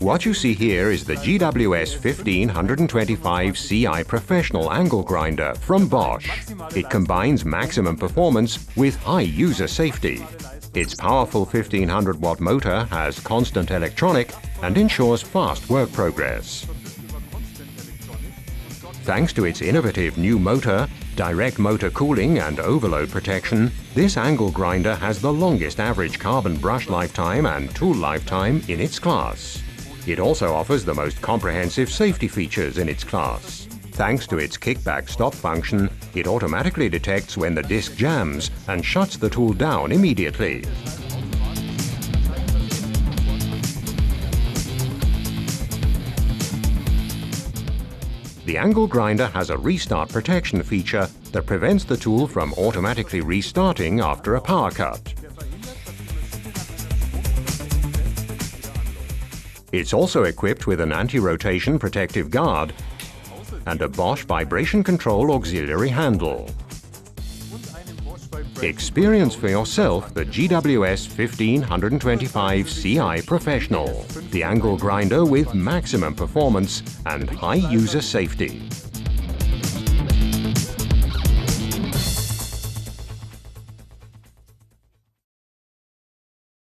What you see here is the GWS 1525 CI Professional Angle Grinder from Bosch. It combines maximum performance with high user safety. Its powerful 1500-watt motor has constant electronic and ensures fast work progress. Thanks to its innovative new motor, direct motor cooling and overload protection, this angle grinder has the longest average carbon brush lifetime and tool lifetime in its class. It also offers the most comprehensive safety features in its class. Thanks to its kickback stop function, it automatically detects when the disc jams and shuts the tool down immediately. The angle grinder has a restart protection feature that prevents the tool from automatically restarting after a power cut. It's also equipped with an anti-rotation protective guard and a Bosch vibration control auxiliary handle. Experience for yourself the GWS 1525 CI Professional, the angle grinder with maximum performance and high user safety.